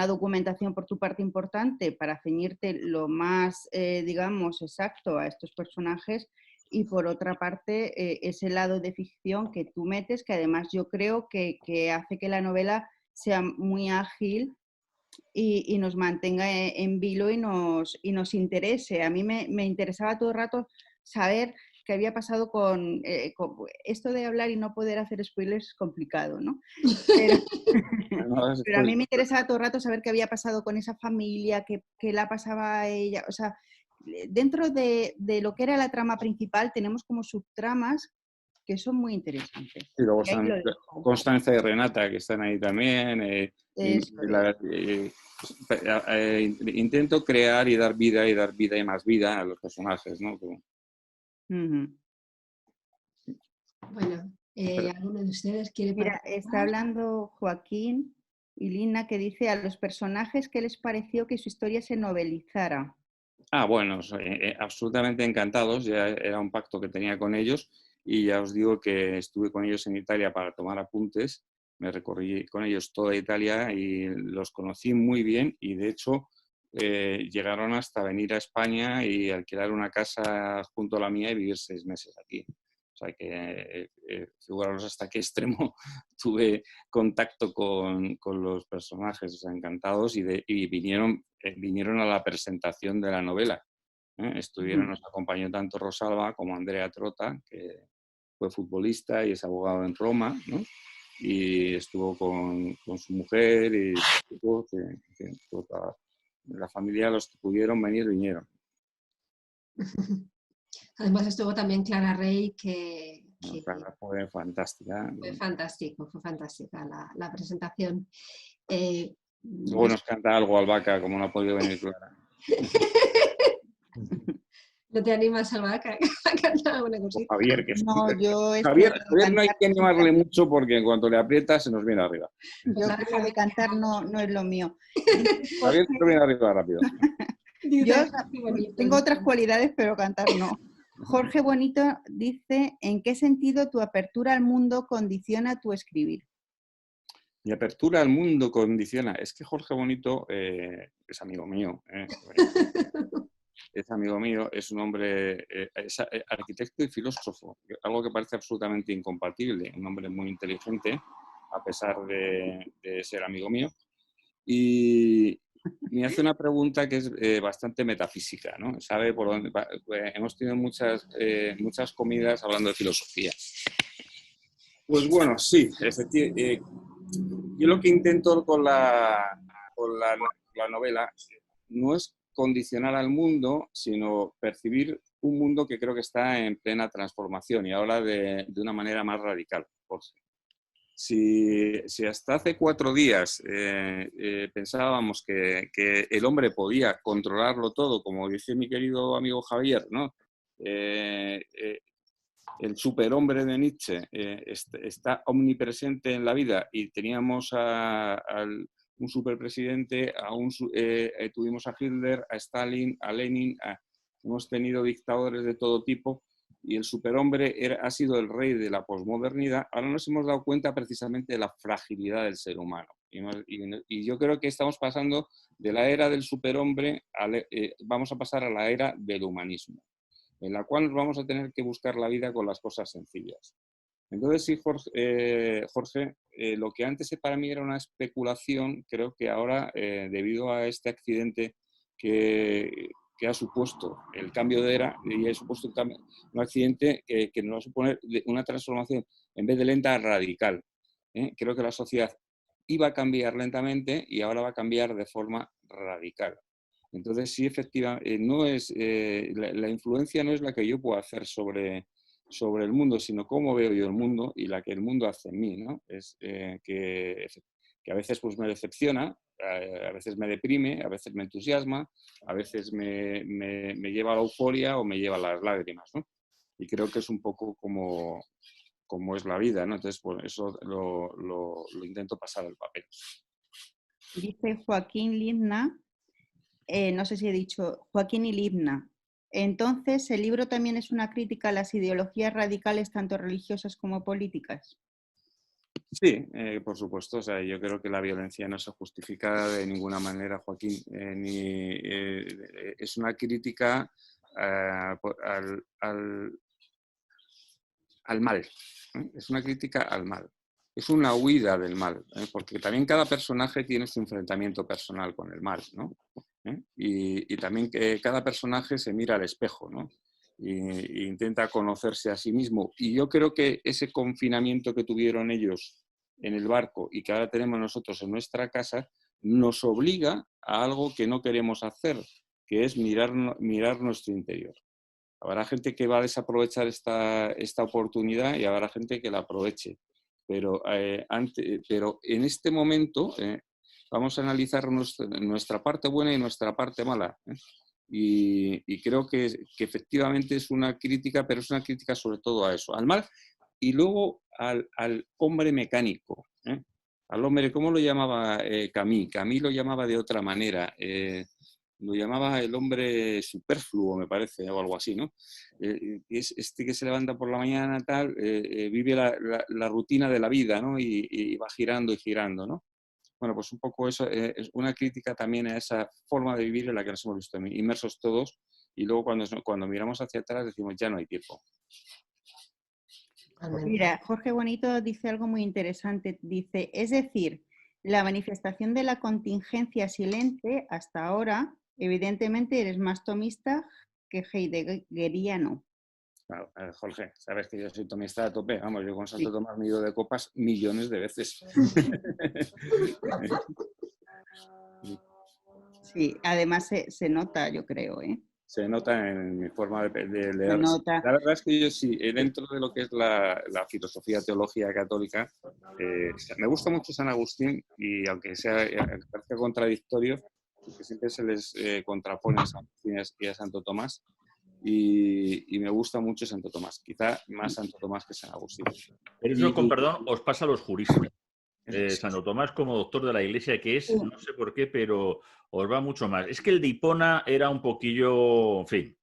documentación por tu parte importante para ceñirte lo más, digamos, exacto a estos personajes, y por otra parte ese lado de ficción que tú metes, que además yo creo que hace que la novela sea muy ágil y nos mantenga en vilo y nos interese. A mí me interesaba todo el rato saber qué había pasado con esto de hablar y no poder hacer spoilers es complicado, ¿no? Pero a mí me interesaba todo el rato saber qué había pasado con esa familia, qué la pasaba a ella. O sea, dentro de lo que era la trama principal tenemos como subtramas que son muy interesantes. Y luego Y ahí están lo dejo. Constanza y Renata, que están ahí también. Intento crear y dar vida y más vida a los personajes, ¿no? Bueno, ¿alguno de ustedes quiere Mira, participar? está hablando Joaquín y Lina, que dice a los personajes qué les pareció que su historia se novelizara. Bueno, absolutamente encantados, ya era un pacto que tenía con ellos, y ya os digo que estuve con ellos en Italia para tomar apuntes, me recorrí con ellos toda Italia y los conocí muy bien, y de hecho llegaron hasta venir a España y alquilar una casa junto a la mía y vivir 6 meses aquí. O sea que figuraros hasta qué extremo tuve contacto con los personajes, o sea, encantados, y vinieron a la presentación de la novela. Nos acompañó tanto Rosalba como Andrea Trota, que fue futbolista y es abogado en Roma, ¿no? Y estuvo con su mujer y toda la familia, los que pudieron venir, vinieron. Además estuvo también Clara Rey, que Clara fue fantástica. Fue fantástica la presentación. Luego nos canta algo Albaca, como no ha podido venir Clara. ¿No te animas, Albaca, a cantar alguna cosita? Javier, que Javier no hay que animarle mucho porque en cuanto le aprieta se nos viene arriba. Yo creo que cantar no es lo mío. Javier se nos viene arriba rápido. Yo tengo otras cualidades, pero cantar no. Jorge Bonito dice, ¿en qué sentido tu apertura al mundo condiciona tu escribir? Mi apertura al mundo condiciona. Es que Jorge Bonito es amigo mío. Es amigo mío, es un hombre, es arquitecto y filósofo, algo que parece absolutamente incompatible. Un hombre muy inteligente, a pesar de ser amigo mío. Y me hace una pregunta que es bastante metafísica, ¿no? Sabe por dónde hemos tenido muchas comidas hablando de filosofía. Pues bueno, sí, yo lo que intento con la novela no es condicionar al mundo, sino percibir un mundo que creo que está en plena transformación y ahora de una manera más radical. Si hasta hace 4 días pensábamos que el hombre podía controlarlo todo, como dice mi querido amigo Javier, ¿no? El superhombre de Nietzsche está omnipresente en la vida y teníamos un superpresidente, tuvimos a Hitler, a Stalin, a Lenin, hemos tenido dictadores de todo tipo y el superhombre ha sido el rey de la posmodernidad. Ahora nos hemos dado cuenta precisamente de la fragilidad del ser humano y yo creo que estamos pasando de la era del superhombre, vamos a pasar a la era del humanismo, en la cual nos vamos a tener que buscar la vida con las cosas sencillas. Entonces, sí, Jorge, lo que antes para mí era una especulación, creo que ahora, debido a este accidente que ha supuesto el cambio de era, y ha supuesto un accidente que nos va a suponer una transformación, en vez de lenta, radical. Creo que la sociedad iba a cambiar lentamente y ahora va a cambiar de forma radical. Entonces, sí, efectivamente, la influencia no es la que yo puedo hacer sobre el mundo, sino cómo veo yo el mundo y la que el mundo hace en mí, ¿no? Es que a veces pues, me decepciona, a veces me deprime, a veces me entusiasma, a veces me lleva a la euforia o me lleva a las lágrimas, ¿no? Y creo que es un poco como es la vida, ¿no? Entonces, por eso lo intento pasar al papel. Dice Joaquín Libna, no sé si he dicho Joaquín y Libna. Entonces, ¿el libro también es una crítica a las ideologías radicales, tanto religiosas como políticas? Sí, por supuesto. O sea, yo creo que la violencia no se justifica de ninguna manera, Joaquín. Es una crítica al mal. Es una crítica al mal. Es una huida del mal, porque también cada personaje tiene su enfrentamiento personal con el mal, ¿no? Y también cada personaje se mira al espejo, ¿no? E intenta conocerse a sí mismo. Y yo creo que ese confinamiento que tuvieron ellos en el barco y que ahora tenemos nosotros en nuestra casa, nos obliga a algo que no queremos hacer, que es mirar nuestro interior. Habrá gente que va a desaprovechar esta oportunidad y habrá gente que la aproveche. Pero en este momento vamos a analizar nuestra parte buena y nuestra parte mala. Y creo que efectivamente es una crítica, pero es una crítica sobre todo a eso, al mal y luego al hombre mecánico. Al hombre, ¿cómo lo llamaba Camus? Camus lo llamaba de otra manera. Lo llamaba el hombre superfluo, me parece, o algo así, ¿no? Es este que se levanta por la mañana, tal, vive la rutina de la vida, ¿no? Y va girando y girando, ¿no? Bueno, pues un poco eso es una crítica también a esa forma de vivir en la que nos hemos visto inmersos todos y luego cuando miramos hacia atrás decimos ya no hay tiempo. Totalmente. Mira, Jorge Bonito dice algo muy interesante. Dice, es decir, la manifestación de la contingencia silente hasta ahora, evidentemente eres más tomista que heideggeriano. Claro, Jorge, sabes que yo soy tomista a tope. Vamos, yo con Santo Sí. Tomás me he ido de copas millones de veces. Sí, además se nota, yo creo, ¿eh? Se nota en mi forma de Se leer. nota. La verdad es que yo sí, dentro de lo que es la filosofía teología católica, me gusta mucho San Agustín y aunque parezca contradictorio, porque siempre se les contrapone a San Agustín y a Santo Tomás, y me gusta mucho Santo Tomás, quizá más Santo Tomás que San Agustín. Pero eso, con perdón, os pasa a los juristas. Santo Tomás como doctor de la Iglesia, que es, no sé por qué, pero os va mucho más. Es que el de Hipona era un poquillo, en fin.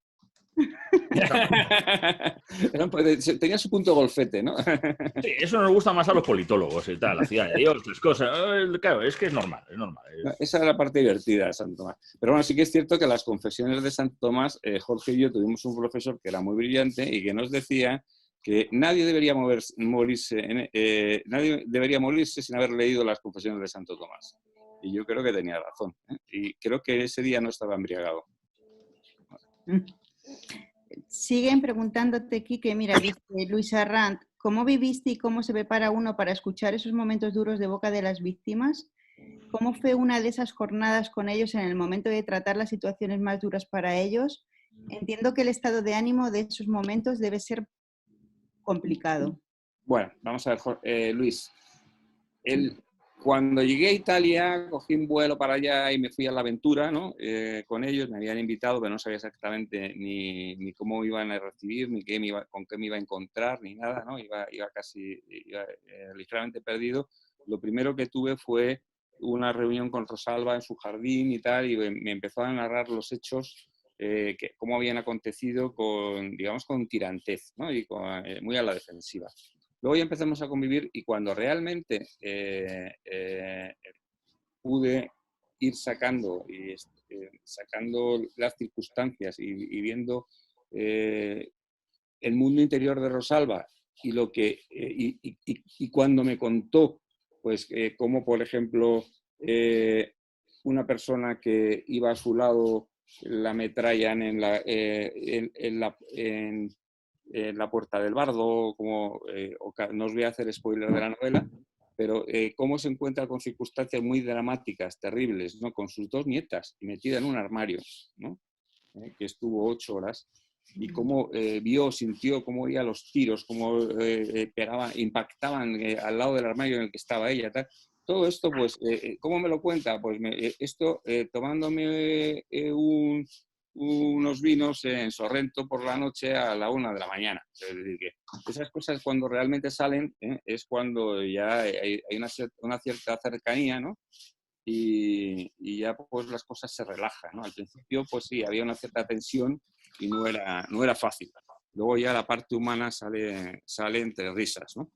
Tenía su punto golfete, ¿no? Sí, eso nos gusta más a los politólogos y tal, hacía Dios, las cosas. Claro, es que es normal, es normal. Esa era la parte divertida de Santo Tomás. Pero bueno, sí que es cierto que las confesiones de Santo Tomás, Jorge y yo tuvimos un profesor que era muy brillante y que nos decía que nadie debería morirse sin haber leído las confesiones de Santo Tomás. Y yo creo que tenía razón, ¿eh? Y creo que ese día no estaba embriagado. Siguen preguntándote, Quique, mira, dice Luis Arrant, ¿cómo viviste y cómo se prepara uno para escuchar esos momentos duros de boca de las víctimas? ¿Cómo fue una de esas jornadas con ellos en el momento de tratar las situaciones más duras para ellos? Entiendo que el estado de ánimo de esos momentos debe ser complicado. Bueno, vamos a ver, Luis. Cuando llegué a Italia, cogí un vuelo para allá y me fui a la aventura, ¿no? Con ellos, me habían invitado, pero no sabía exactamente ni cómo me iban a recibir, ni con qué me iba a encontrar, ni nada, ¿no? Iba ligeramente perdido. Lo primero que tuve fue una reunión con Rosalba en su jardín y tal, y me empezó a narrar los hechos, cómo habían acontecido digamos, con tirantez, ¿no? Y muy a la defensiva. Luego ya empezamos a convivir y cuando realmente pude ir sacando las circunstancias y viendo el mundo interior de Rosalba y cuando me contó, pues, cómo, por ejemplo, una persona que iba a su lado la ametrallan en la Puerta del Bardo, no os voy a hacer spoiler de la novela, pero cómo se encuentra con circunstancias muy dramáticas, terribles, ¿no? Con sus 2 nietas y metida en un armario, ¿no? Que estuvo 8 horas, y cómo sintió cómo oía los tiros, cómo impactaban al lado del armario en el que estaba ella, tal. Todo esto, pues, ¿cómo me lo cuenta? Pues tomándome unos vinos en Sorrento por la noche a la 1 de la mañana. Es decir, que esas cosas cuando realmente salen, es cuando ya hay una cierta cercanía, ¿no? Y ya pues las cosas se relajan, ¿no? Al principio, pues sí, había una cierta tensión y no era fácil. Luego ya la parte humana sale entre risas, ¿no?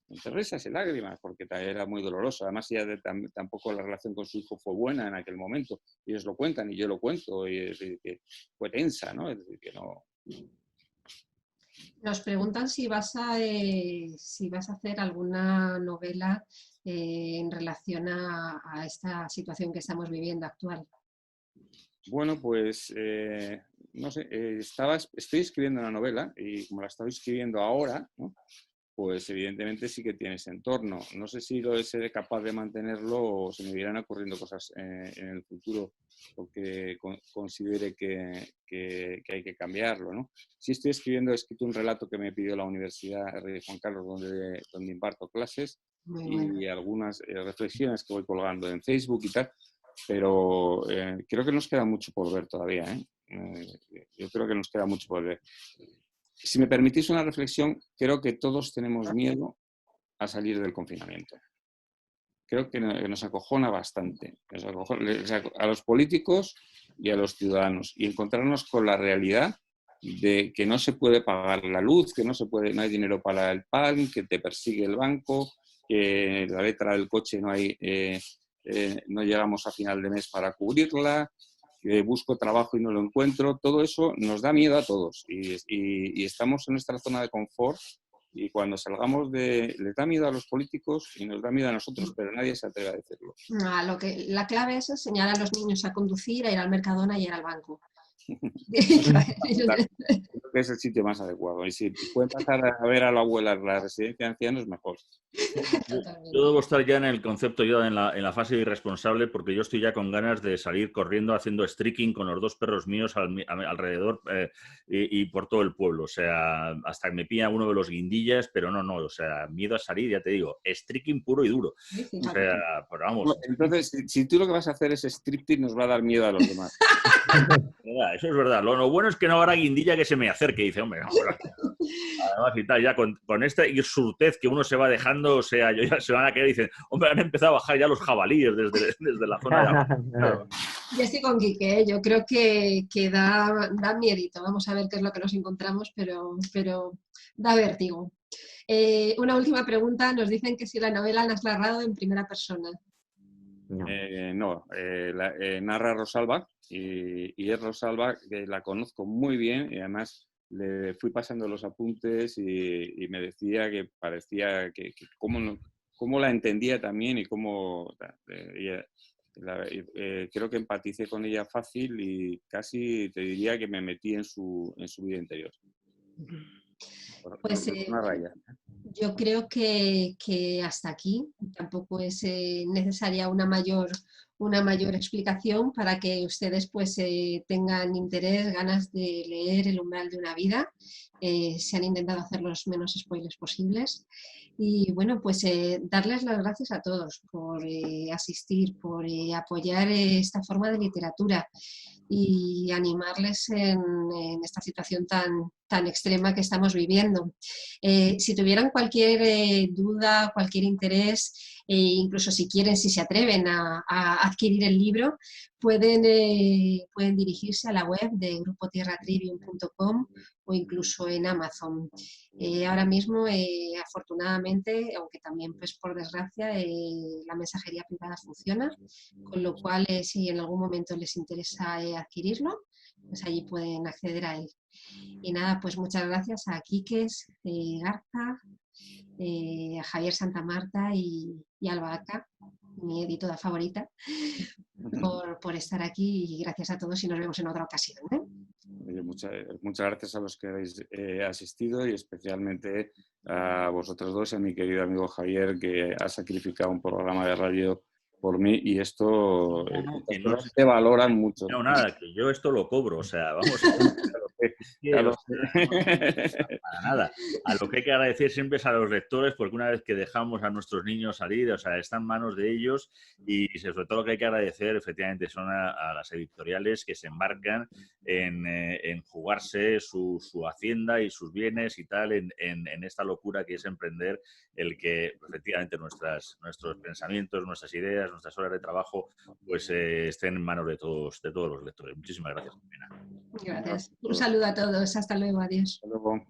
Entre risas y lágrimas, porque era muy doloroso. Además, ya tampoco la relación con su hijo fue buena en aquel momento. Ellos lo cuentan y yo lo cuento, y es decir, que fue tensa, ¿no? Es decir, que no... Nos preguntan si vas a hacer alguna novela en relación a esta situación que estamos viviendo actual. Bueno, pues no sé, estoy escribiendo una novela y como la estoy escribiendo ahora, ¿no? Pues evidentemente sí que tiene ese entorno. No sé si seré capaz de mantenerlo o se me irán ocurriendo cosas en el futuro porque considere que hay que cambiarlo, ¿no? Sí he escrito un relato que me pidió la Universidad Rey Juan Carlos, donde imparto clases, y algunas reflexiones que voy colgando en Facebook y tal, pero creo que nos queda mucho por ver todavía, ¿eh? Yo creo que nos queda mucho por ver. Si me permitís una reflexión, creo que todos tenemos miedo a salir del confinamiento. Creo que nos acojona bastante. A los políticos y a los ciudadanos. Y encontrarnos con la realidad de que no se puede pagar la luz, que no hay dinero para el pan, que te persigue el banco, que la letra del coche no llegamos a final de mes para cubrirla, que busco trabajo y no lo encuentro. Todo eso nos da miedo a todos y estamos en nuestra zona de confort y cuando salgamos les da miedo a los políticos y nos da miedo a nosotros, pero nadie se atreve a decirlo. La clave es enseñar a los niños a conducir, a ir al Mercadona y a ir al banco. Creo que es el sitio más adecuado. Y si pueden pasar a ver a la abuela en la residencia de ancianos, mejor. Yo debo estar ya en el concepto, ya en la fase irresponsable, porque yo estoy ya con ganas de salir corriendo haciendo streaking con los 2 perros míos alrededor y por todo el pueblo. O sea, hasta que me pilla uno de los guindillas, pero no, o sea, miedo a salir, ya te digo, streaking puro y duro. O sea, pero vamos. Entonces, si tú lo que vas a hacer es striptease, nos va a dar miedo a los demás. Eso es verdad. Lo bueno es que no habrá guindilla que se me acerque y dice, hombre, no, además y tal, ya con esta irsurtez que uno se va dejando, o sea, ya se van a quedar y dicen, hombre, han empezado a bajar ya los jabalíes desde la zona de abajo. Yo estoy con Quique, ¿eh? Yo creo que da miedito. Vamos a ver qué es lo que nos encontramos, pero da vértigo. Una última pregunta. Nos dicen que si la novela la has narrado en primera persona. No, narra Rosalba y es Rosalba, que la conozco muy bien y además le fui pasando los apuntes y me decía que parecía que cómo la entendía también y cómo... creo que empaticé con ella fácil y casi te diría que me metí en su vida interior. Pues Una raya. yo creo que hasta aquí tampoco es necesaria una mayor explicación para que ustedes pues tengan interés, ganas de leer El umbral de una vida. Se han intentado hacer los menos spoilers posibles. Y bueno, pues darles las gracias a todos por asistir, por apoyar esta forma de literatura y animarles en esta situación tan extrema que estamos viviendo. Si tuvieran cualquier duda, cualquier interés, incluso si quieren, si se atreven a adquirir el libro, pueden dirigirse a la web de grupotierratrivium.com o incluso en Amazon. Ahora mismo, afortunadamente, aunque también pues por desgracia, la mensajería privada funciona, con lo cual si en algún momento les interesa adquirirlo, pues allí pueden acceder a él. Y nada, pues muchas gracias a Quiques, Garza, a Javier Santamarta y Alba Aca, mi editora favorita, por estar aquí, y gracias a todos y nos vemos en otra ocasión. Muchas gracias a los que habéis asistido y especialmente a vosotros dos y a mi querido amigo Javier, que ha sacrificado un programa de radio por mí y esto no se valoran mucho. No, nada, que yo esto lo cobro, o sea, vamos para nada. A lo que hay que agradecer siempre es a los lectores, porque una vez que dejamos a nuestros niños salir, o sea, está en manos de ellos y sobre todo lo que hay que agradecer efectivamente son a las editoriales que se embarcan en jugarse su hacienda y sus bienes y tal en esta locura que es emprender, el que efectivamente nuestros pensamientos, nuestras ideas, nuestras horas de trabajo pues estén en manos de todos los lectores. Muchísimas gracias. Gracias. Un saludo a todos. Hasta luego. Adiós. Hasta luego.